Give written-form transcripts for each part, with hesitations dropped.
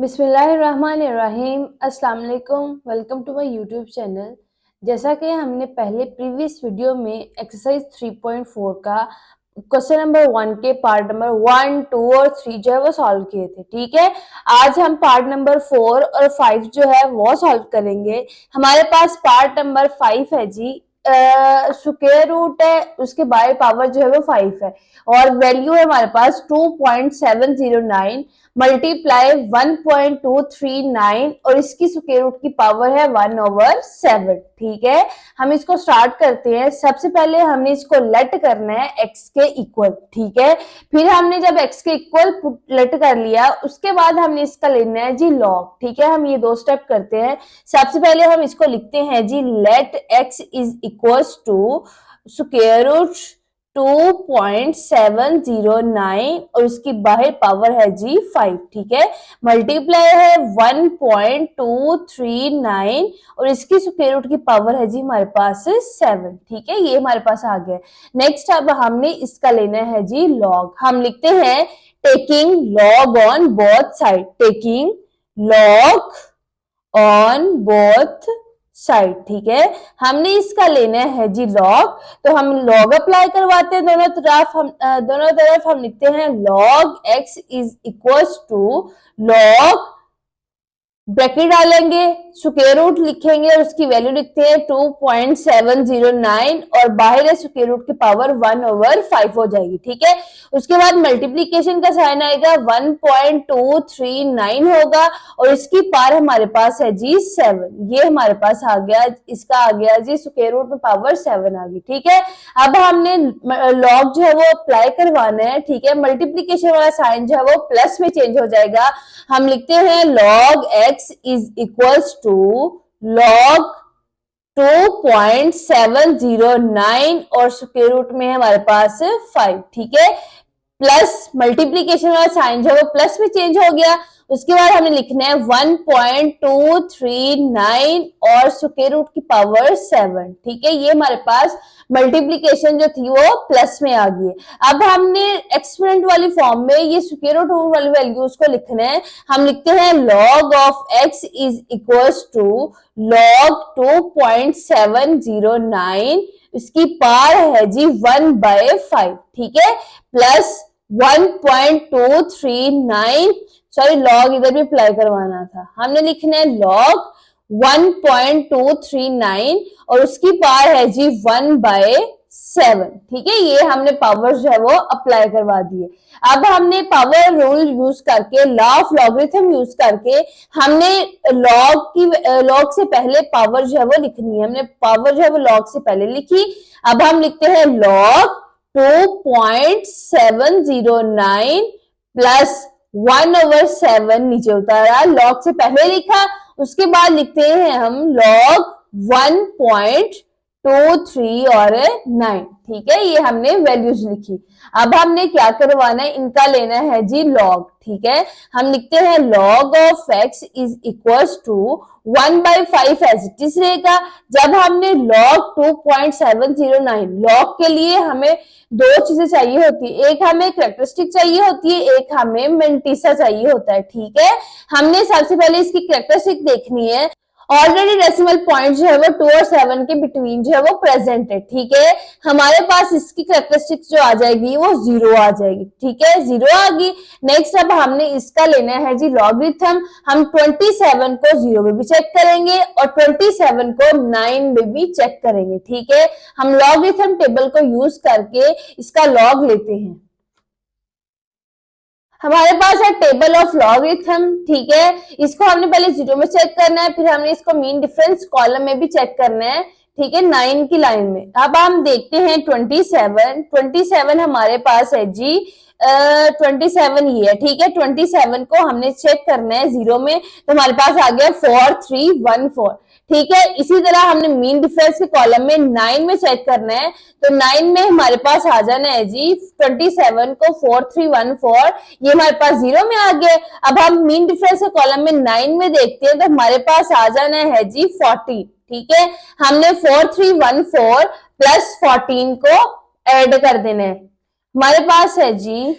बिस्मिल्लाहिर्रहमानिर्रहीम। अस्सलाम वालेकुम। Welcome to my YouTube channel. जैसा कि हमने पहले प्रीवियस वीडियो में एक्सरसाइज 3.4 का क्वेश्चन नंबर 1 के पार्ट नंबर 1, 2 और 3 जो है वो सॉल्व किए थे। ठीक है, आज हम पार्ट नंबर 4 और 5 जो है वो सॉल्व करेंगे। हमारे पास पार्ट नंबर 5 है जी, स्क्वायर रूट है, उसके बाय पावर जो है वो 5 है और वैल्यू है हमारे पास 2.709 मल्टीप्लाई 1.239 और इसकी स्क्वायर रूट की पावर है 1/7। ठीक है, हम इसको स्टार्ट करते हैं। सबसे पहले हमने इसको लेट करना है x के इक्वल। ठीक है, फिर हमने जब x के इक्वल लेट कर लिया उसके बाद हमने इसका लेना है जी लॉग। ठीक है, हम ये दो स्टेप करते हैं। सबसे पहले हम इसको लिखते हैं जी let x is equals to square root 2.709 और इसकी बाहर पावर है जी 5। ठीक है, मल्टीप्लाई है 1.239 और इसकी स्क्वायर रूट की पावर है जी हमारे पास 7। ठीक है, ये हमारे पास आ गया। नेक्स्ट अब हमने इसका लेना है जी लॉग। हम लिखते हैं taking log on both side, taking log on both side. ठीक है, हमने इसका लेना है जी लॉग, तो हम लॉग अप्लाई करवाते हैं दोनों तरफ हम लिखते हैं log x is equals to log, bracket डालेंगे, स्क्वायर रूट लिखेंगे और उसकी वैल्यू लिखते हैं 2.709 और बाहर है स्क्वायर रूट की पावर 1/5 हो जाएगी। ठीक है, उसके बाद मल्टीप्लीकेशन का साइन आएगा 1.239 होगा और इसकी पावर हमारे पास है जी 7। ये हमारे पास आ गया, इसका आ गया जी स्क्वायर रूट में पावर 7 आ गई। ठीक है, अब हमने लॉग जो है वो अप्लाई करवाना है। ठीक है, मल्टीप्लीकेशन वाला साइन जो है वो प्लस में चेंज हो जाएगा। हम लिखते हैं log x is equals to log 2.709 और स्क्वायर रूट में हमारे पास 5। ठीक है, प्लस मल्टीप्लीकेशन वाला साइन जो है वो प्लस में चेंज हो गया। उसके बाद हमें लिखना है 1.239 और स्क्वायर रूट की पावर 7। ठीक है, ये हमारे पास मल्टीप्लीकेशन जो थी वो प्लस में आ गई। अब हमने एक्सपोनेंट वाली फॉर्म में ये स्क्वायर रूट वाली वैल्यूज को लिखना है। हम लिखते हैं log of x is equals to log 2.709, इसकी पावर है जी 1/5। ठीक है, प्लस 1.239, सॉरी लॉग इधर भी अप्लाई करवाना था, हमने लिखना है लॉग 1.239 और उसकी पावर है जी 1/7। ठीक है, ये हमने पावर जो है वो अप्लाई करवा दिए। अब हमने पावर रूल यूज करके, लॉ ऑफ लॉगरिथम यूज करके हमने लॉग से पहले पावर जो है वो लिखनी है। हमने पावर जो है वो लॉग से पहले लिखी। अब हम लिखते हैं लॉग 2.709 प्लस 1/7 नीचे उतारा, लॉग से पहले लिखा, उसके बाद लिखते हैं हम लॉग 1.23 और 9। ठीक है, ये हमने वैल्यूज लिखी। अब हमने क्या करवाना है, इनका लेना है जी लॉग। ठीक है, हम लिखते हैं log of x is equals to 1/5 as it is रहेगा। जब हमने लॉग 2.709, लॉग के लिए हमें दो चीजें चाहिए होती है, एक हमें कैरेक्टरिस्टिक चाहिए होती है, एक हमें मेंटिसा चाहिए होता है। ठीक है, हमने सबसे पहले इसकी कैरेक्टरिस्टिक देखनी है। ऑलरेडी डेसिमल पॉइंट जो है वो 2 और 7 के बिटवीन जो है वो प्रेजेंट है। ठीक है, हमारे पास इसकी कैरेक्टरिस्टिक जो आ जाएगी वो 0 आ जाएगी। ठीक है, 0 आ गई। नेक्स्ट अब हमने इसका लेना है जी लॉगरिथम। हम 27 को 0 में भी चेक करेंगे और 27 को 9 में भी चेक करेंगे। ठीक है, हम लॉगरिथम टेबल को यूज करके इसका लॉग लेते हैं। हमारे पास है टेबल ऑफ लॉगरिथम। ठीक है, इसको हमने पहले 0 में चेक करना है, फिर हमने इसको मीन डिफरेंस कॉलम में भी चेक करना है। ठीक है, 9 की लाइन में। अब हम देखते हैं 27 हमारे पास है जी 27 ये है। ठीक है, 27 को हमने चेक करना है 0 में, तो हमारे पास आ गया 4314। ठीक है, इसी तरह हमने मीन डिफरेंस के कॉलम में 9 में चेक करना है, तो 9 में हमारे पास आ जाना है जी 27 को 4314, ये हमारे पास 0 में आ गया। अब हम मीन डिफरेंस के कॉलम में 9 में देखते हैं, तो हमारे पास आ जाना है जी 40। ठीक है, हमने 4314 प्लस 14 को ऐड कर देना है। हमारे पास है जी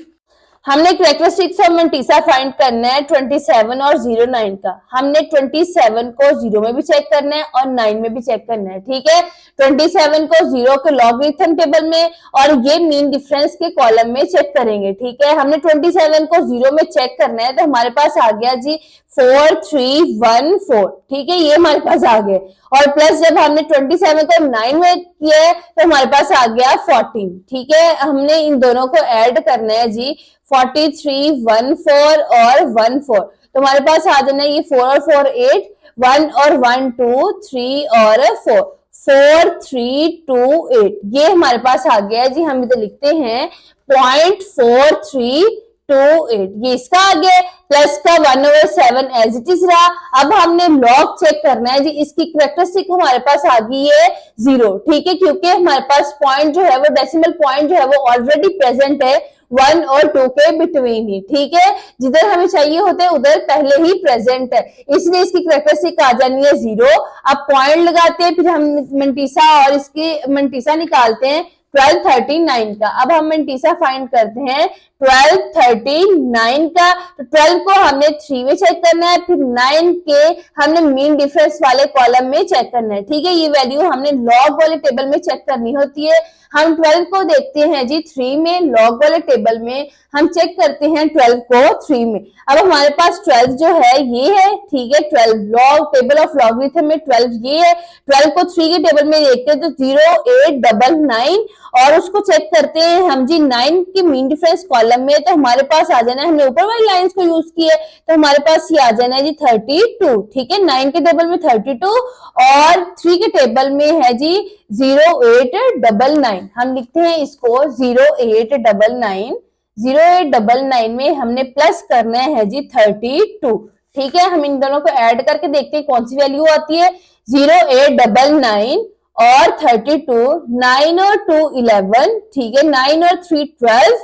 हमने कैरेक्टरिस्टिक्स ऑफ मंटीसा फाइंड करना है 27 और 09 का। हमने 27 को 0 में भी चेक करना है और 9 में भी चेक करना है, ठीक है। 27 को 0 के लॉगरिथम टेबल में और ये मीन डिफरेंस के कॉलम में चेक करेंगे, ठीक है। हमने 27 को 0 में चेक करना है तो हमारे पास आ गया जी 4314, ठीक है, ये हमारे पास आ गए। और प्लस जब हमने 27 को 9 में किया है तो हमारे पास आ गया 14, ठीक है। हमने इन दोनों को ऐड करना है जी 4314 और 14, तो हमारे पास आ जाना ये 4 और 4 8, 1 और 1 2, 3 और 4, 4328, ये हमारे पास आ गया जी। हम इधर लिखते हैं 0.4328, ये इसका आ गया। प्लस का 1/7 एज इट इज रहा। अब हमने लॉग चेक करना है जी, इसकी कैरेक्टरिस्टिक हमारे पास आ गई है 0, ठीक है, क्योंकि हमारे पास पॉइंट जो है वो डेसिमल पॉइंट जो है वो ऑलरेडी प्रेजेंट है 1 और 2 के बिटवीन ही, ठीक है। जिधर हमें चाहिए होते हैं उधर पहले ही प्रेजेंट है, इसलिए इसकी कैरेक्टरिस्टिक आ जानी है 0। अब पॉइंट लगाते हैं, फिर हम मंटीसा और इसकी मंटीसा निकालते हैं 1239 का। अब हम मंटीसा फाइंड करते हैं 1239 का, तो 12 को हमने 3 में चेक करना है, फिर 9 के हमने मीन डिफरेंस वाले कॉलम में चेक करना है, ठीक है। ये वैल्यू हमने लॉग वाले टेबल में चेक करनी होती है। हम 12 को देखते हैं जी 3 में, लॉग वाले टेबल में हम चेक करते हैं 12 को 3 में। अब हमारे पास 12 जो है ये है, ठीक है, 12 लॉग टेबल ऑफ लॉगरिथम में 12 ये है। 12 को 3 के टेबल में देखते हैं तो 0899 और उसको चेक करते हैं हम जी 9 के मीन डिफरेंस कॉलम में, तो हमारे पास आ जाना है, हमने ऊपर वाली लाइंस को यूज किया है तो हमारे पास ये आ जाना है जी 32, ठीक है। 9 के टेबल में 32 और 3 के टेबल में है जी 0899। हम लिखते हैं इसको 0899। 0899 में हमने प्लस करना है जी 32, ठीक है। हम इन दोनों को ऐड करके देखते हैं कौन सी वैल्यू आती है। 0899 और 32, 9 और 2 11, ठीक है, 9 और 3 12,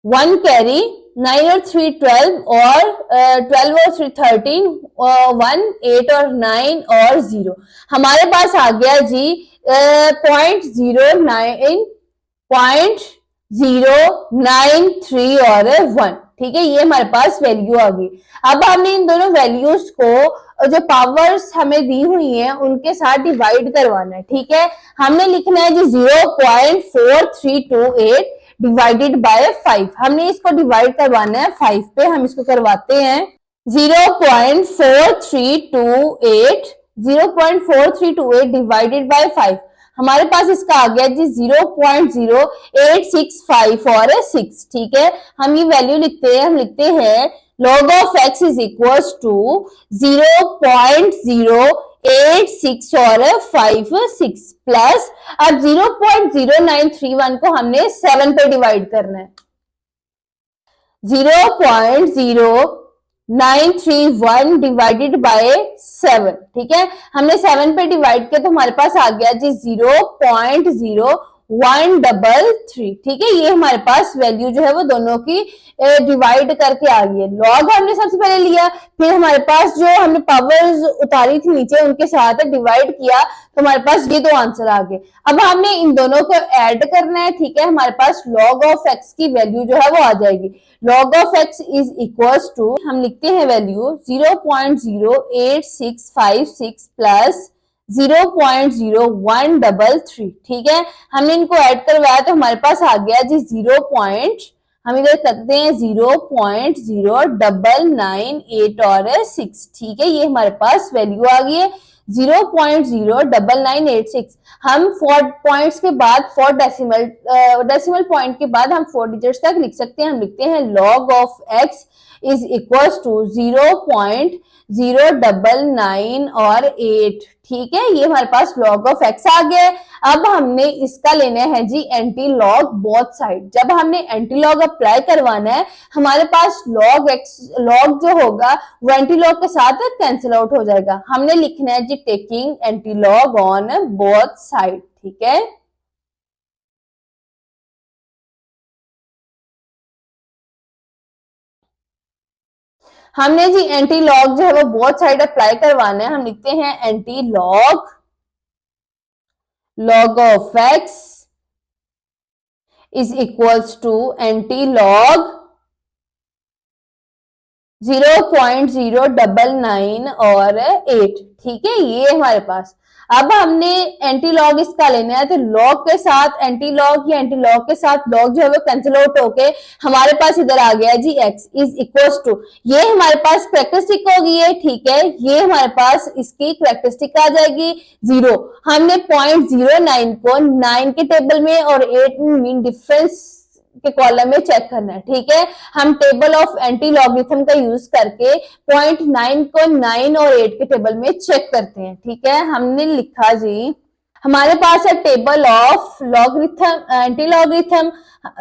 1 कैरी, 9 और 3 12 और 12 और 3 13, 1 8 और 9 और 0। हमारे पास आ गया जी 0.093 और 1, ठीक है, ये हमारे पास वैल्यू आ गई। अब हमने इन दोनों वैल्यूज को जो पावर्स हमें दी हुई हैं उनके साथ डिवाइड करवाना है, ठीक है। हमने लिखना है जी 0.4328 डिवाइडेड बाय 5। हमने इसको डिवाइड करवाना है 5 पे, हम इसको करवाते हैं 0.4328 डिवाइडेड बाय 5। हमारे पास इसका आ गया जी 0.0865 और 6, ठीक है। हम ये वैल्यू लिखते हैं, हम लिखते हैं log of x is equals to 0.086 और 56 प्लस अब 0.0931 को हमने 7 पे डिवाइड करना है। 0.0931 डिवाइडेड बाय 7, ठीक है। हमने 7 पे डिवाइड किया तो हमारे पास आ गया जी 0.0133, ठीक है। ये हमारे पास वैल्यू जो है वो दोनों की डिवाइड करके आ गई है। लॉग हमने सबसे पहले लिया, फिर हमारे पास जो हमने पावर्स उतारी थी नीचे उनके साथ डिवाइड किया तो हमारे पास ये दो आंसर आ गए। अब हमने इन दोनों को ऐड करना है, ठीक है। हमारे पास log ऑफ x की वैल्यू जो है वो आ जाएगी। log of x is equals to, हम लिखते हैं वैल्यू 0.08656 प्लस 0.0133, ठीक है। हमने इनको ऐड करवाया तो हमारे पास आ गया जी हम इधर करते हैं 0.0998 और 6, ठीक है। ये हमारे पास वैल्यू आ गई है 0.09986। हम 4 पॉइंट्स के बाद 4 डेसिमल पॉइंट के बाद हम 4 डिजिट्स तक लिख सकते हैं। हम लिखते हैं log of x is equals to 0.099 और 8, ठीक है। ये हमारे पास log ऑफ x आ गया। अब हमने इसका लेना है जी एंटी लॉग बोथ साइड। जब हमने एंटी लॉग अप्लाई करवाना है हमारे पास log जो होगा वो एंटी लॉग के साथ कैंसिल आउट हो जाएगा। हमने लिखना है जी taking anti log on both side, ठीक है। हमने जी एंटी लॉग जो है वो बोथ साइड अप्लाई करवाना है। हम लिखते हैं anti log of x is equals to anti log 0.099 और 8। ठीक है, ये हमारे पास। अब हमने एंटी लॉग इसका लेना है, तो लॉग के साथ एंटी लॉग या एंटी लॉग के साथ लॉग जो है वो कैंसिल आउट होके हमारे पास इधर आ गया जी x इज इक्वल्स टू, ये हमारे पास कैरेक्टरिस्टिक होगी है। ठीक है, ये हमारे पास इसकी कैरेक्टरिस्टिक आ जाएगी 0। हमने 0.09 को 9 के टेबल में और 8 में मीन डिफरेंस के कॉलम में चेक करना है। ठीक है, हम टेबल ऑफ एंटी लॉगरिथम का यूज करके 0.9 को 9 और 8 के टेबल में चेक करते हैं। ठीक है, हमने लिखा जी हमारे पास है table of logarithm anti logarithm,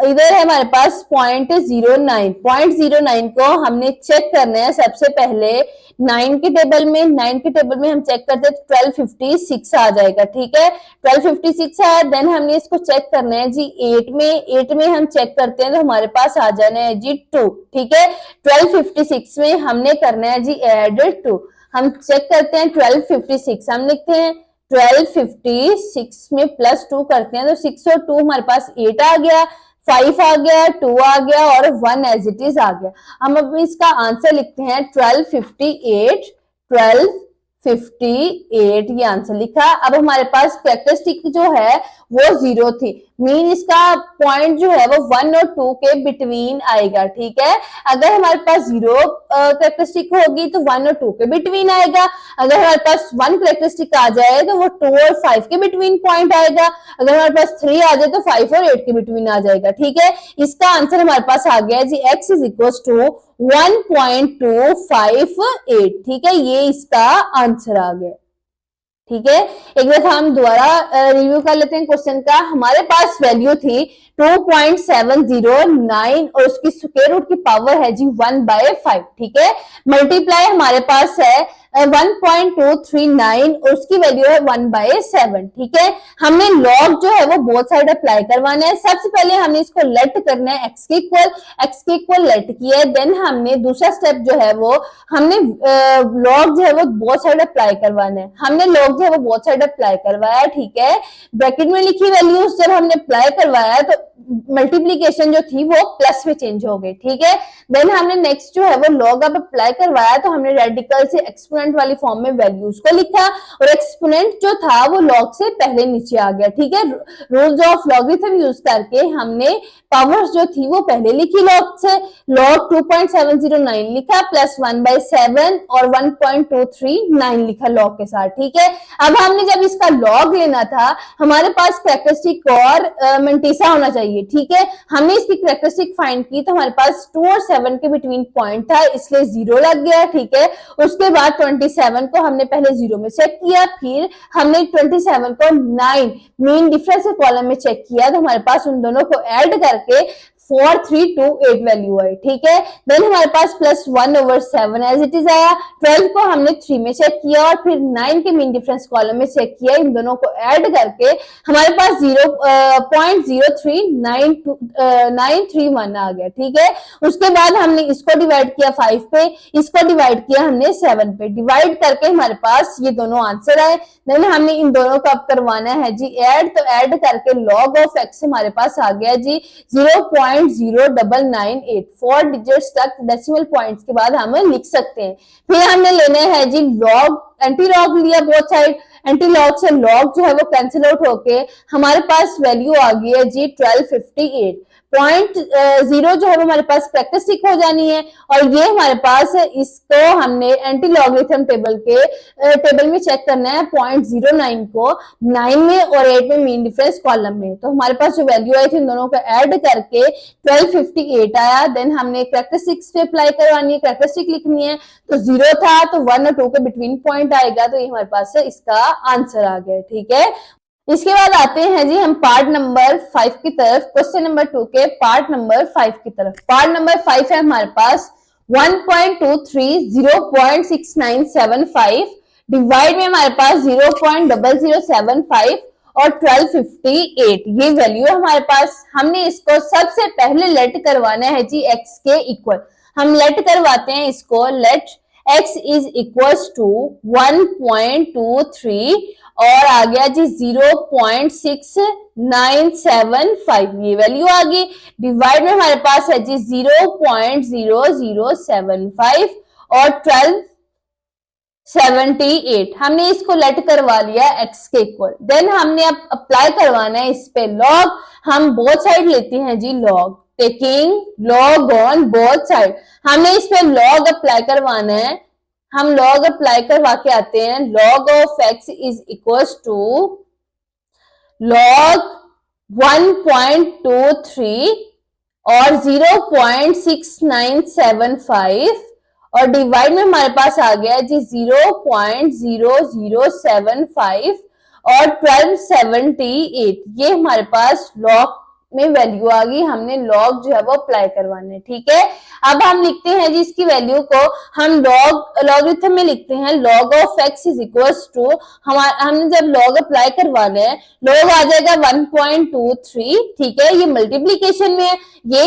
इधर है हमारे पास 0.09 को हमने चेक करना है सबसे पहले 9 के टेबल में। 9 के टेबल में हम चेक करते हैं 1256 आ जाएगा। ठीक है, 1256 है। देन हमने इसको चेक करना है जी 8 में। 8 में हम चेक करते हैं तो हमारे पास आ जाना है जी 2। ठीक है, 1256 में हमने करना है जी एड 2। हम चेक करते हैं 1256, हम लिखते हैं 1256 में प्लस 2 करते हैं तो 6 और 2 हमारे पास 8 आ गया, 5 आ गया, 2 आ गया और 1 एज इट इज आ गया। हम अब इसका आंसर लिखते हैं 1258। 1258 ये आंसर लिखा। अब हमारे पास कैरेक्टरिस्टिक जो है वो 0 थी, मीन इसका पॉइंट जो है वो 1 और 2 के बिटवीन आएगा। ठीक है, अगर हमारे पास 0 कैरेक्टरिस्टिक होगी तो 1 और 2 के बिटवीन आएगा। अगर हमारे पास 1 कैरेक्टरिस्टिक आ जाए तो वो 2 और 5 के बिटवीन पॉइंट आएगा। अगर हमारे पास 3 आ जाए तो 5 और 8 के बिटवीन आ जाएगा। ठीक है, इसका आंसर हमारे पास आ गया जी x इज इक्वल टू 1.258। ठीक है, ये इसका आंसर आ गया। ठीक है, एक दफा हम दोबारा रिव्यू कर लेते हैं क्वेश्चन का। हमारे पास वैल्यू थी 2.709 और उसकी स्क्वायर रूट की पावर है जी 1/5। ठीक है, मल्टीप्लाई हमारे पास है 1.239 और उसकी वैल्यू है 1/7। ठीक है, हमने लॉग जो है वो बोथ साइड अप्लाई करवाना है। सबसे पहले हमने इसको लेट करना है x के इक्वल लेट किया है। देन हमने दूसरा स्टेप जो है वो हमने लॉग जो है वो बोथ साइड अप्लाई करवाना है। हमने लॉग जो है वो बोथ साइड अप्लाई करवाया। ठीक है, ब्रैकेट में लिखी वैल्यूज जब हमने अप्लाई करवाया तो मल्टीप्लीकेशन जो थी वो प्लस में चेंज हो गई। ठीक है, देन हमने नेक्स्ट जो है वो लॉग अब अप्लाई करवाया तो हमने रेडिकल से एक्सपोनेंट वाली फॉर्म में वैल्यूज को लिखा और एक्सपोनेंट जो था वो लॉग से पहले नीचे आ गया। ठीक है, रूल्स ऑफ लॉगरिथम यूज करके हमने पावर्स जो थी वो पहले लिखी लॉग से। लॉग 2.709 लिखा प्लस 1/7 और 1.239 लिखा लॉग के साथ। ठीक है, अब हमने जब इसका लॉग लेना था हमारे पास कैरेक्टरिस्टिक और मेंटिसा होना चाहिए। ठीक है, हमने इसकी कैरेक्टरिस्टिक फाइंड की तो हमारे पास 2 और 7 के बिटवीन पॉइंट था, इसलिए 0 लग गया। ठीक है, उसके बाद 27 को हमने पहले 0 में चेक किया, फिर हमने 27 को 9 मीन डिफरेंस के कॉलम में चेक किया तो हमारे पास उन दोनों को ऐड करके 4328 वैल्यू आई। ठीक है, देन हमारे पास प्लस 1/7 एज इट इज आया। 12 को हमने 3 में चेक किया और फिर 9 के मीन डिफरेंस कॉलम में चेक किया। इन दोनों को ऐड करके हमारे पास 0.03931 आ गया। ठीक है, उसके बाद हमने इसको डिवाइड किया 5 पे, इसको डिवाइड किया हमने 7 पे, डिवाइड करके हमारे पास ये दोनों आंसर आए। देन हमने इन दोनों को अब करवाना है जी ऐड, तो ऐड करके लॉग ऑफ x हमारे पास आ गया जी 0.0998। 4 डिजिट्स तक डेसिमल पॉइंट्स के बाद हम लिख सकते हैं। फिर हमने लेने हैं जी लॉग, एंटी लॉग लिया बोथ साइड, एंटी लॉग से लॉग जो है वो कैंसिल आउट होके हमारे पास वैल्यू आ गई है जी 1258। 0 जो है वो हमारे पास कैरेक्टरिस्टिक हो जानी है और ये हमारे पास है, इसको हमने एंटी लॉगरिथम टेबल में चेक करना है 0.09 को 9 में और 8 में मीन डिफरेंस कॉलम में। तो हमारे पास जो वैल्यू आई थी इन दोनों को ऐड करके 1258 आया। देन हमने कैरेक्टरिस्टिक्स पे अप्लाई करवानी है, कैरेक्टरिस्टिक लिखनी है तो 0 था तो 1 और 2 के बिटवीन पॉइंट आएगा, तो ये हमारे पास है इसका आंसर आ गया। ठीक है, इसके बाद आते हैं जी हम पार्ट नंबर 5 की तरफ, क्वेश्चन नंबर 2 के पार्ट नंबर 5 की तरफ। पार्ट नंबर 5 है हमारे पास 1.23 0.6975 डिवाइड में हमारे पास 0.0075 और 1258 ये वैल्यू है हमारे पास। हमने इसको सबसे पहले लेट करवाना है जी x के इक्वल। हम लेट करवाते हैं इसको, let x is equals to 1.23 और आ गया जी 0.6975, ये वैल्यू आ गई। डिवाइड में हमारे पास है जी 0.0075 और 1278, हमने इसको लेट करवा लिया x के इक्वल। देन हमने अब अप्लाई करवाना है इस पे लॉग। हम बोथ साइड लेते हैं जी log, taking log on both side. हमने इस पे लॉग अप्लाई करवाना है, हम लॉग अप्लाई करवा के आते हैं। Log of x is equals to log 1.23 और 0.6975 और डिवाइड में हमारे पास आ गया जी 0.0075 और 1278, ये हमारे पास लॉग में वैल्यू आ गई। हमने लॉग जो है वो अप्लाई करवाने, ठीक है। अब हम लिखते हैं जी इसकी वैल्यू को, हम लॉगरिथम में लिखते हैं log of x is equals to, हमने जब लॉग अप्लाई करवाना है लॉग आ जाएगा 1.23, ठीक है। ये मल्टीप्लीकेशन में है, ये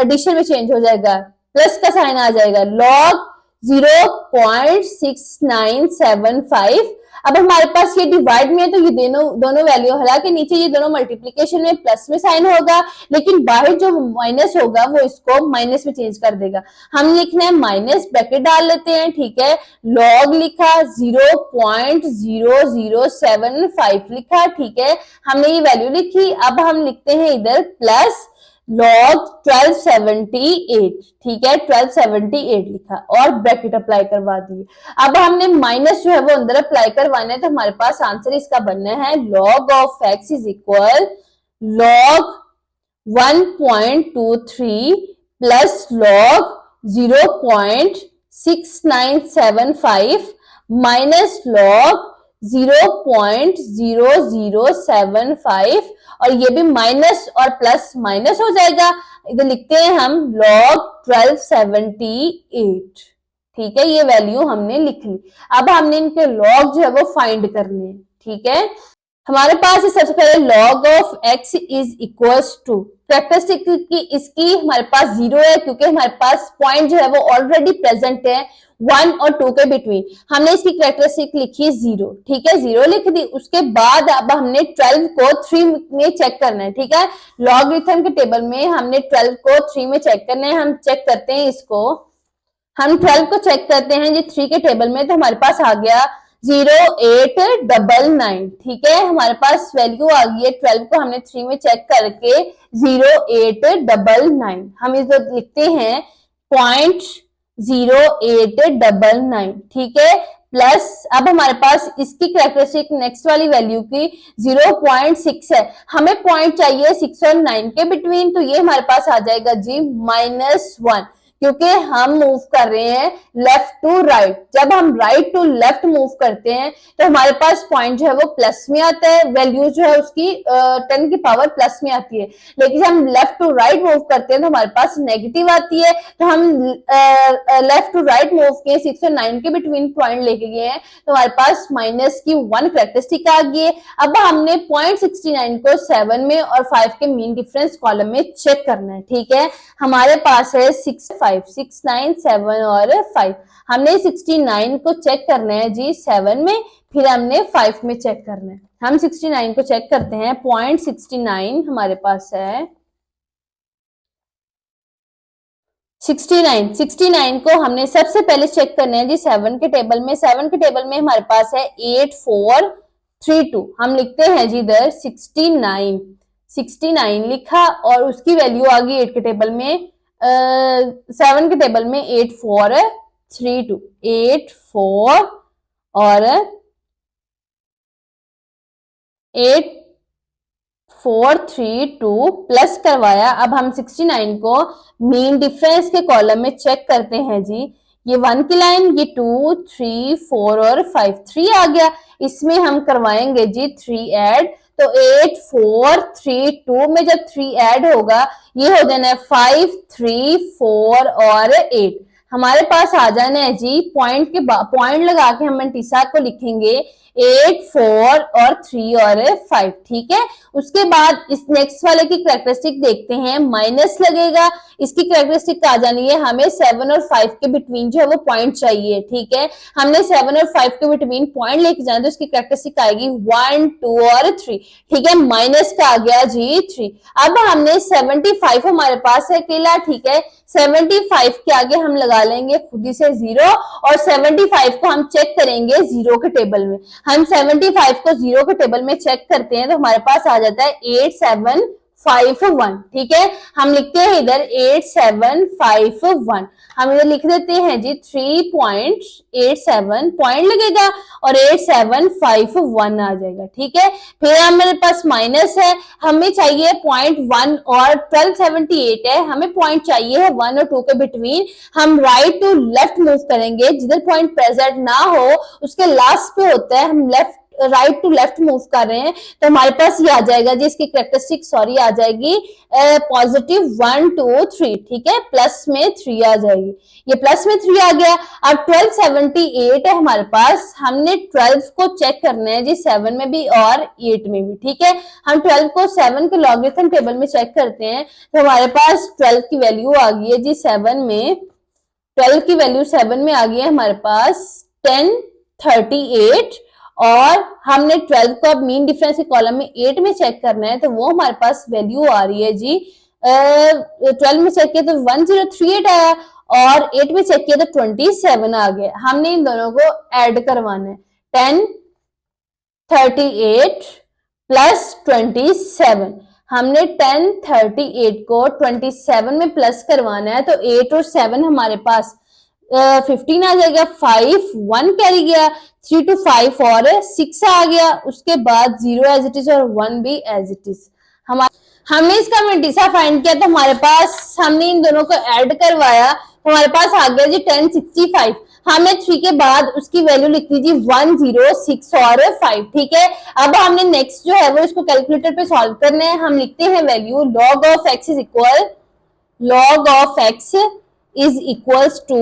एडिशन में चेंज हो जाएगा, प्लस का साइन आ जाएगा, लॉग 0.6975। अब हमारे पास ये डिवाइड में है तो ये दोनों वैल्यू, हालांकि नीचे ये दोनों मल्टीप्लीकेशन में प्लस में साइन होगा, लेकिन बाहर जो माइनस होगा वो इसको माइनस में चेंज कर देगा। हम लिखना है माइनस, ब्रैकेट डाल लेते हैं, ठीक है। लॉग लिखा, 0.0075 लिखा, ठीक है। हमने ये वैल्यू लिखी। अब हम लिखते हैं इधर प्लस लॉग 1278, ठीक है, 1278 लिखा और ब्रैकेट अप्लाई करवा दिए। अब हमने माइनस जो है वो अंदर अप्लाई करवाना है, तो हमारे पास आंसर इसका बनना है log of x is equal log 1.23 plus log 0.6975 minus log 0.0075 और ये भी माइनस और प्लस माइनस हो जाएगा। इधर लिखते हैं हम लॉग 1278, ठीक है। ये वैल्यू हमने लिख ली। अब हमने इनके लॉग जो है वो फाइंड करने, ठीक है। हमारे पास सबसे पहले log of x is equals to, characteristic की इसकी हमारे पास 0 है क्योंकि हमारे पास पॉइंट जो है वो ऑलरेडी प्रेजेंट है 1 और 2 के बिटवीन। हमने इसकी कैरेक्टरिस्टिक लिखी 0, ठीक है, 0 लिख दी। उसके बाद अब हमने 12 को 3 में चेक करना है, ठीक है। लॉगरिथम के टेबल में हमने 12 को 3 में चेक करना है। हम चेक करते हैं इसको, हम 12 को चेक करते हैं जी 3 के टेबल में, तो हमारे पास आ गया 0899, ठीक है। हमारे पास वैल्यू आ गई है, 12 को हमने 3 में चेक करके 0899, हम इधर लिखते हैं 0.0899, ठीक है। प्लस अब हमारे पास इसकी कैरेक्टरिस्टिक नेक्स्ट वाली वैल्यू की 0.6 है, हमें पॉइंट चाहिए 6 और 9 के बिटवीन, तो ये हमारे पास आ जाएगा जी -1, क्योंकि हम मूव कर रहे हैं लेफ्ट टू राइट। जब हम राइट टू लेफ्ट मूव करते हैं तो हमारे पास पॉइंट जो है वो प्लस में आता है, वैल्यू जो है उसकी 10 की पावर प्लस में आती है। लेकिन जब हम लेफ्ट टू राइट मूव करते हैं तो हमारे पास नेगेटिव आती है। तो हम लेफ्ट टू राइट मूव किए, 6 और 9 के बिटवीन पॉइंट लेके गए हैं, तो हमारे पास माइनस की 1 कैरेक्टरिस्टिक आ गई है। अब हमने 0.69 को 7 में और 5 के मीन डिफरेंस कॉलम में चेक करना है, ठीक है। हमारे पास है 6, 9, 7 और 5। हमने 69 को चेक करना है जी 7 में, फिर हमने 5 में चेक करना है। हम 69 को चेक करते हैं, 0.69 हमारे पास है 69 को हमने सबसे पहले चेक करना है जी 7 के टेबल में। 7 के टेबल में हमारे पास है 8432, हम लिखते हैं जी इधर 69 लिखा और उसकी वैल्यू आ गई 8 के टेबल में, 7 के टेबल में 8432, 84 और 8432 प्लस करवाया। अब हम 69 को मीन डिफरेंस के कॉलम में चेक करते हैं जी। ये 1 की लाइन, ये 2, 3, 4 और 5, 3 आ गया। इसमें हम करवाएंगे जी 3 ऐड, तो 8432 में जब 3 ऐड होगा ये हो जाना है 5, 3, 4 और 8। हमारे पास आ जाना है जी पॉइंट लगा के हम एंटीसा को लिखेंगे 8, 4 और 3 और 5, ठीक है। उसके बाद इस नेक्स्ट वाले की कैरेक्टरिस्टिक देखते हैं, माइनस लगेगा, इसकी कैरेक्टरिस्टिक आ जानी है, हमें 7 और 5 के बिटवीन जो है वो पॉइंट चाहिए, ठीक है। हमने 7 और 5 के बिटवीन पॉइंट लेके जाना तो इसकी कैरेक्टरिस्टिक आएगी 1, 2 और 3, ठीक है। माइनस का आ गया जी 3। अब हमने 75 हमारे पास है अकेला, ठीक है। 75 के आगे हम लगा लेंगे खुद ही से 0 और 75 को हम चेक करेंगे 0 के टेबल में। हम 75 को 0 के टेबल में चेक करते हैं तो हमारे पास आ जाता है 8751, ठीक है। हम लिखते हैं इधर 8751, हम इधर लिख देते हैं जी 3.87 पॉइंट लगेगा और 8751 आ जाएगा, ठीक है। फिर हमारे पास माइनस है, हमें चाहिए 0.1 और 1278 है, हमें पॉइंट चाहिए है 1 और 2 के बिटवीन। हम राइट टू लेफ्ट मूव करेंगे, जिधर पॉइंट प्रेजेंट ना हो उसके लास्ट पे होता है, हम राइट टू लेफ्ट मूव कर रहे हैं तो हमारे पास ये आ जाएगा जी, इसकी कैरेक्टरिस्टिक सॉरी आ जाएगी पॉजिटिव 1, 2, 3, ठीक है। प्लस में 3 आ जाएगी, ये प्लस में 3 आ गया। अब 1278 है हमारे पास, हमने 12 को चेक करना है जी 7 में भी और 8 में भी, ठीक है। हम 12 को 7 के लॉगरिथम टेबल में चेक करते हैं तो हमारे पास 12 की वैल्यू आ गई है जी 7 में, 12 की वैल्यू 7 में आ गई है हमारे पास 1038 और हमने 12 को अब मीन डिफरेंस के कॉलम में 8 में चेक करना है तो वो हमारे पास वैल्यू आ रही है जी 12 में चेक किया तो 1038 आया और 8 में चेक किया तो 27 आ गया। हमने इन दोनों को ऐड करवाना है, 1038 प्लस 27, हमने 1038 को 27 में प्लस करवाना है तो 8 और 7 हमारे पास 15 आ जाएगा, 5 1 कैरी गया, 3 to 5 और 6 आ गया, उसके बाद 0 एज इट इज और 1 भी एज इट इज। हमने इसका मेंटिसा फाइंड किया तो हमारे पास हमने इन दोनों को ऐड करवाया तो हमारे पास आ गया जी 1065। हमने 3 के बाद उसकी वैल्यू लिख दी जी 1, 0, 6 और 5, ठीक है। अब हमने नेक्स्ट जो है वो इसको कैलकुलेटर पे सॉल्व करना है। हम लिखते हैं value log of x is equal log of x is equals to,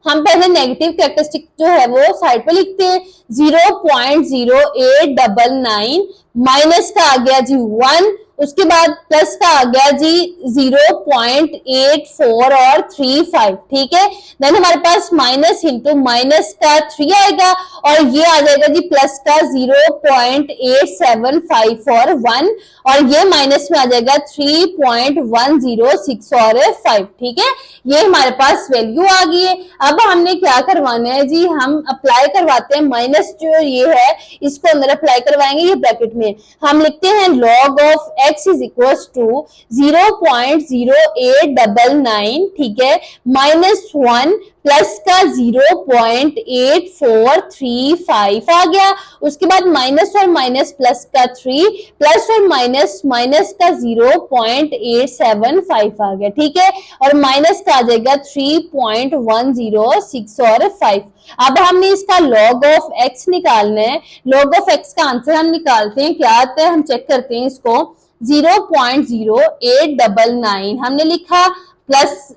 हम पहले नेगेटिव कैरेक्टरिस्टिक जो है वो साइड पे लिखते हैं 0.0899 माइनस का आ गया जी 1, उसके बाद प्लस का आ गया जी 0.84 और 35, ठीक है। देन हमारे पास माइनस इंटू माइनस का 3 आएगा और ये आ जाएगा जी प्लस का 0.875 और 1 और ये माइनस में आ जाएगा 3.106 और 5, ठीक है। ये हमारे पास वैल्यू आ गई है। अब हमने क्या करवाना है जी, हम अप्लाई करवाते हैं माइनस जो ये है इसको अंदर अप्लाई करवाएंगे, ये ब्रैकेट में हम लिखते हैं log of x is equal to 0.0899, ठीक है, -1 प्लस का 0.8435 आ गया, उसके बाद माइनस और माइनस प्लस का 3 प्लस और माइनस माइनस का 0.875 आ गया, ठीक है, और माइनस का आ जाएगा 3.106 और 5। अब हमने इसका log of x निकालना है। log of x का आंसर हम निकालते हैं, क्या आता है हम चेक करते हैं इसको, 0.0899 हमने लिखा प्लस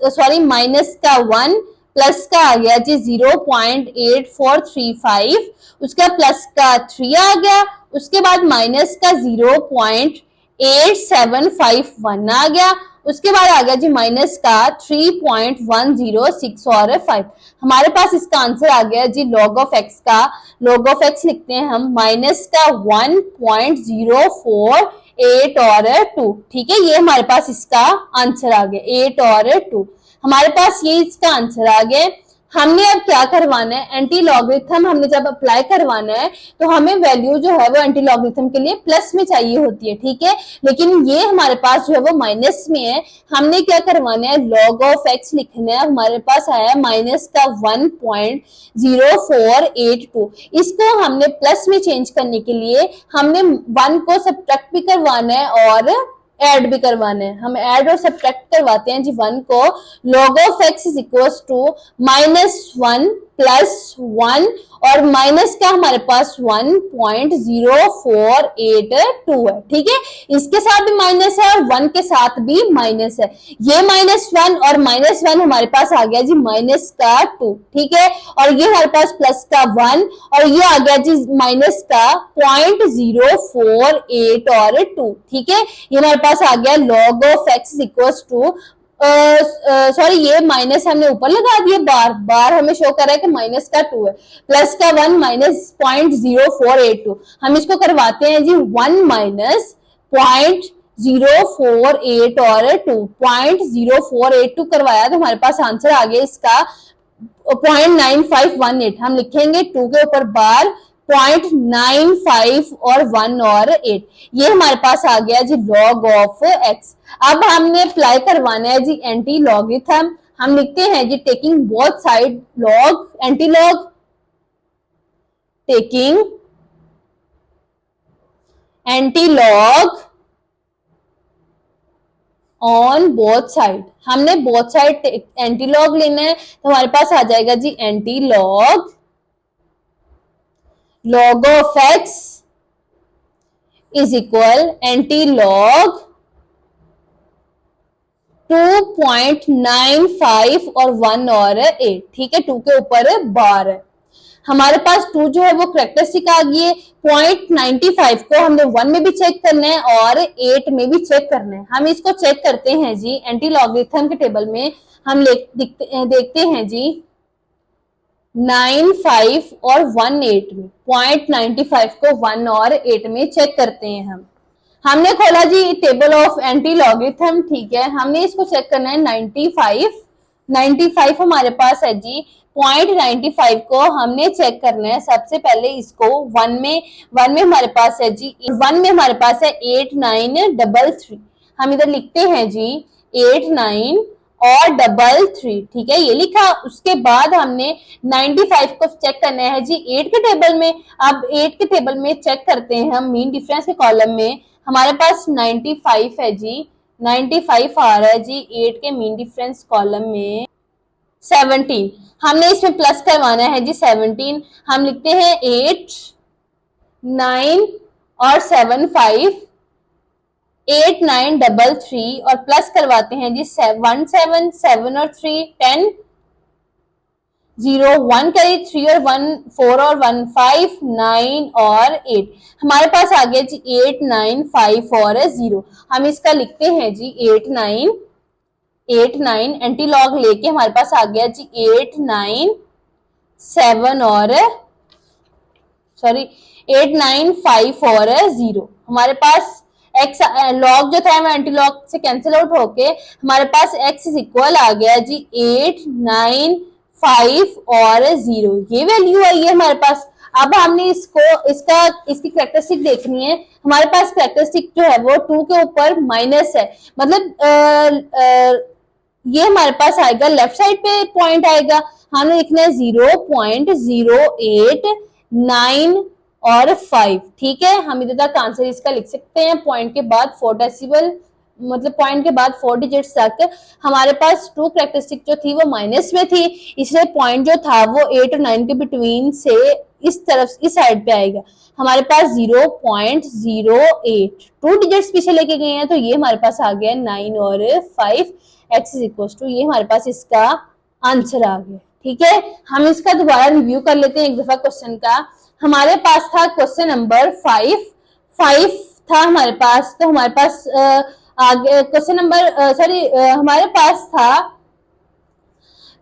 माइनस का 1 प्लस का आ गया जी 0.8435, उसका प्लस का 3 आ गया, उसके बाद माइनस का 0.8751 आ गया, उसके बाद आ गया जी माइनस का 3.106 और 5। हमारे पास इसका आंसर आ गया जी log of x का, log of x लिखते हैं हम माइनस का 1.048 और 2, ठीक है। ये हमारे पास इसका आंसर आ गया 8 और 2, हमारे पास ये इसका आंसर आ गया। हमने अब क्या करवाना है, एंटी लॉगरिथम हमने जब अप्लाई करवाना है तो हमें वैल्यू जो है वो एंटी लॉगरिथम के लिए प्लस में चाहिए होती है, ठीक है, लेकिन ये हमारे पास जो है वो माइनस में है। हमने क्या करवाना है, log of x लिखना है, हमारे पास आया माइनस का 1.0482, इसको हमने प्लस में चेंज करने के लिए हमने 1 को सब्ट्रैक्ट भी करवाना है और ऐड भी करवाना है। हम ऐड और सब्ट्रैक्ट करवाते हैं जी 1 को, log of x is equal to -1 +1 और माइनस का हमारे पास 1.0482 है। ठीक है, इसके साथ भी माइनस है और 1 के साथ भी माइनस है। ये -1 और -1 हमारे पास आ गया जी माइनस का 2। ठीक है, और ये हमारे पास प्लस का 1 और ये आ गया जी माइनस का 0.048 और 2। ठीक है, ये हमारे पास आ गया log of x equals to, sorry ये माइनस हमने ऊपर लगा दिया, बार बार हमें शो कर रहा है कि माइनस का 2 है, प्लस का 1 माइनस 0.0482। हम इसको करवाते हैं जी 1 माइनस 0.048 और 2.0482 करवाया तो हमारे पास आंसर आ गया इसका 0.9518। हम लिखेंगे 2 के ऊपर बार 0.95 और 1 और 8। ये हमारे पास आ गया जी log ऑफ x। अब हमने अप्लाई करवाना है जी एंटी लॉगरिथम। हम लिखते हैं जी taking both side log, anti log, taking anti log on both side. हमने बोथ साइड एंटी लॉग लेना है तो हमारे पास आ जाएगा जी anti log log of x is equal anti log 2.95 और 1 और 8। ठीक है, 2 के ऊपर बार है। हमारे पास 2 जो है वो करेक्टरिस्टिक आ गई है। 0.95 को हमने 1 में भी चेक करना है और 8 में भी चेक करना है। हम इसको चेक करते हैं जी एंटी लॉगरिथम के टेबल में। हम देखते हैं जी 95 और 18 में, 0.95 को 1 और 8 में चेक करते हैं। हमने खोला जी टेबल ऑफ एंटी लॉगरिथम। ठीक है, हमने इसको चेक करना है 95 हमारे पास है जी। 0.95 को हमने चेक करना है सबसे पहले इसको 1 में हमारे पास है जी 1 में हमारे पास है 8933। हम इधर लिखते हैं जी 89 और 33। ठीक है, ये लिखा। उसके बाद हमने 95 को चेक करना है जी 8 के टेबल में। अब 8 के टेबल में चेक करते हैं हम मीन डिफरेंस के कॉलम में। हमारे पास 95 है जी, 95 आ रहा है जी 8 के मीन डिफरेंस कॉलम में। 17 हमने इसमें प्लस करवाना है जी 17। हम लिखते हैं 8 9 और 7 5 8933 और प्लस करवाते हैं जी 1 7 7 और 3 10 0 1 करिए 3 और 1 4 और 1 5 9 और 8। हमारे पास आ गया जी 8 9 5 और 0। हम इसका लिखते हैं जी 8 9 एंटी लॉग लेके हमारे पास आ गया जी 8 9 7 और 8 9 5 और 0। हमारे पास x लॉग जो था वो एंटी लॉग से कैंसिल आउट होके हमारे पास x इज इक्वल आ गया जी 8 9 5 और 0। ये वैल्यू आई है हमारे पास। अब हमने इसकी कैरेक्टरिस्टिक देखनी है। हमारे पास कैरेक्टरिस्टिक जो है वो 2 के ऊपर माइनस है, मतलब ये हमारे पास आएगा लेफ्ट साइड पे पॉइंट आएगा। हमने लिखना है 0.089 और 5। ठीक है, हम इधर तक आंसर इसका लिख सकते हैं। पॉइंट के बाद 4 डेसिबल, मतलब पॉइंट के बाद 4 डिजिट्स तक हमारे पास 2 कैरेक्टरिस्टिक जो थी वो माइनस में थी, इसलिए पॉइंट जो था वो 8 और 9 के बिटवीन से इस तरफ इस साइड पे आएगा। हमारे पास 0.08 2 डिजिट्स पीछे लेके गए हैं तो ये हमारे पास आ गया 9 और 5। x इज इक्वल टू, ये हमारे पास इसका आंसर आ गया। ठीक है, हम इसका दोबारा रिव्यू कर लेते हैं एक दफा क्वेश्चन का। हमारे पास था क्वेश्चन नंबर 5 था हमारे पास, तो हमारे पास आगे क्वेश्चन नंबर हमारे पास था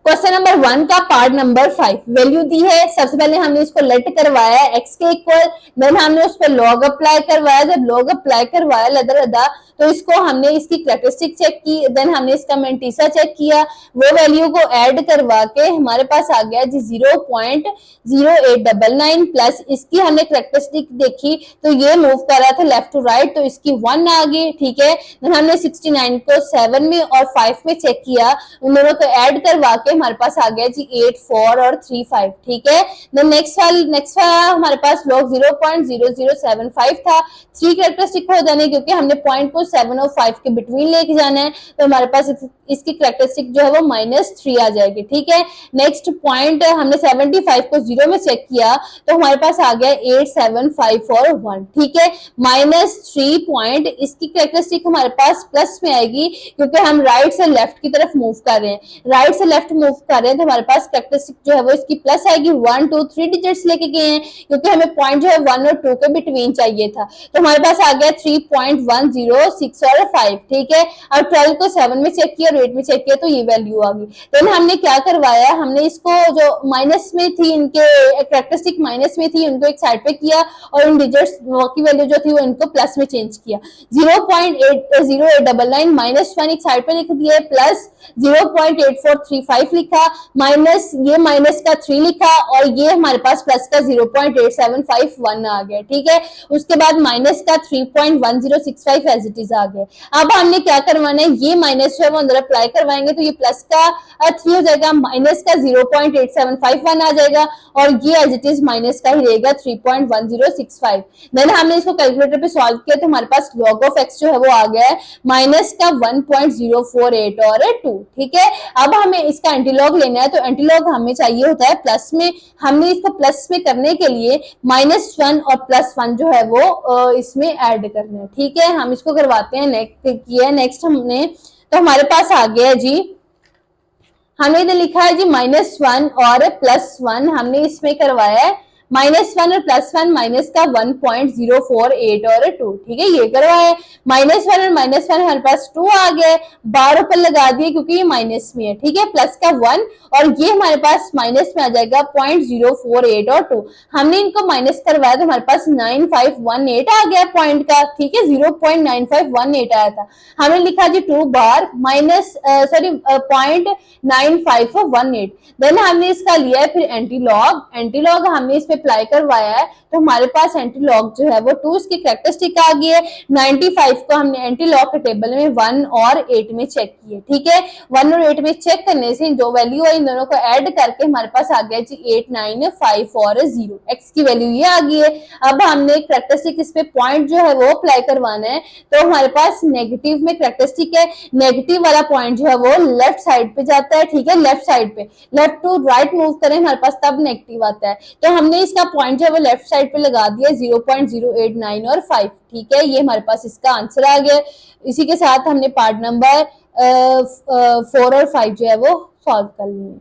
क्वेश्चन नंबर 1 का पार्ट नंबर 5। वैल्यू दी है, सबसे पहले हमने इसको लेट करवाया x के इक्वल, देन हमने उस पर लॉग अप्लाई करवाया। जब लॉग अप्लाई करवाया लदा तो इसको हमने इसकी कैरेक्टरिस्टिक चेक की, देन हमने इसका मैंटीसा चेक किया, वो वैल्यू को ऐड करवा के हमारे पास आ गया जी 0.0899 प्लस इसकी हमने कैरेक्टरिस्टिक देखी तो ये मूव कर रहा था लेफ्ट टू राइट, तो इसकी 1 आ गई। ठीक है, देन हमने 69 को 7 में और 5 में चेक किया, उन दोनों को ऐड करवा के हमारे पास आ गया जी 8 4 और 3 5, ठीक है। देन नेक्स्ट वाला हमारे पास लॉग 0.0075 था, 3 कैरेक्टरिस्टिक हो जाने क्योंकि हमने पॉइंट को 7 और 5 के बिटवीन लेके जाना है, तो हमारे पास इसकी कैरेक्टरिस्टिक जो है वो -3 आ जाएगी, ठीक है। नेक्स्ट पॉइंट हमने 75 को 0 में चेक किया तो हमारे पास आ गया 8 7 5 और 1, ठीक है। -3 पॉइंट, इसकी कैरेक्टरिस्टिक हमारे पास प्लस में आएगी क्योंकि हम राइट से लेफ्ट की तरफ मूव कर रहे हैं, राइट से लेफ्ट मूव कर रहे हैं तो हमारे पास कैरेक्टरिस्टिक जो है वो इसकी प्लस आएगी। 1 2 3 डिजिट्स लेके गए हैं क्योंकि हमें पॉइंट जो है 1 और 2 के बिटवीन चाहिए था, तो हमारे पास आ गया 3.106 और 5, ठीक है। अब 12 को 7 में चेक किया और 8 में चेक किया तो ये वैल्यू आ गई। देन हमने क्या करवाया, हमने इसको जो माइनस में थी, इनके कैरेक्टरिस्टिक माइनस में थी, उनको एक साइड पे किया और इन डिजिट्स की वैल्यू जो थी वो इनको प्लस में चेंज किया। 0.0899 -1 एक साइड पे लिख दिया, प्लस 0.8435 लिखा, माइनस ये माइनस का 3 लिखा और ये हमारे पास प्लस का 0.8751 आ गया, ठीक है। उसके बाद माइनस का 3.1065 एज इट इज आ गया। अब हमने क्या करवाना है, ये माइनस जो है वो अंदर अप्लाई करवाएंगे तो ये प्लस का 3 हो जाएगा, माइनस का 0.8751 आ जाएगा और ये एज इट इज माइनस का ही रहेगा 3.1065। देन हमने इसको कैलकुलेटर पे सॉल्व किया तो हमारे पास log ऑफ x जो है वो आ गया है माइनस का 1.048 और 2, ठीक है। अब हमें इसका एंटीलॉग लेना है तो एंटीलॉग हमें चाहिए होता है प्लस में, हमने इसको प्लस में करने के लिए -1 और +1 जो है वो इसमें ऐड करना है, ठीक है। हम इसको करवाते हैं, नेक्स्ट हमने तो हमारे पास आ गया जी, हमने इधर लिखा है जी -1 और +1, हमने इसमें करवाया है -1 और +1 माइनस का 1.048 और 2, ठीक है, ये करवाया। -1 और -1 हमारे पास 2 आ गए, बार ऊपर लगा दिए क्योंकि ये माइनस में है, ठीक है, प्लस का 1 और ये हमारे पास माइनस में आ जाएगा 0.048 और 2। हमने इनको माइनस करवाया तो हमारे पास 9518 आ गया पॉइंट का, ठीक है, 0.9518 आया था। हमने लिखा जी 2 बार .9518। देन हमने इसका लिया है फिर एंटीलॉग हमने इसमें अप्लाई करवाया है तो हमारे पास एंटीलॉग जो है वो 2 इसकी कैरेक्टरिस्टिक आ गई है। 95 को हमने एंटीलॉग के टेबल में 1 और 8 में चेक किए, ठीक है। 1 और 8 में चेक करने से जो वैल्यू है इन दोनों को ऐड करके हमारे पास आ गया जी 8 9 5 और 0, एक्स की वैल्यू ये आ गई है। अब हमने कैरेक्टरिस्टिक इस पे पॉइंट जो है वो अप्लाई करवाना है तो हमारे पास नेगेटिव में कैरेक्टरिस्टिक है, नेगेटिव वाला पॉइंट जो है वो लेफ्ट साइड पे जाता है, ठीक है, लेफ्ट साइड पे, लेफ्ट टू राइट मूव करें हमारे पास तब नेगेटिव आता है, तो हमने इसका पॉइंट जो है वो लेफ्ट साइड पे लगा दिया 0.089 और 5, ठीक है। ये हमारे पास इसका आंसर आ गया। इसी के साथ हमने पार्ट नंबर 4 और 5 जो है वो सॉल्व कर लिए।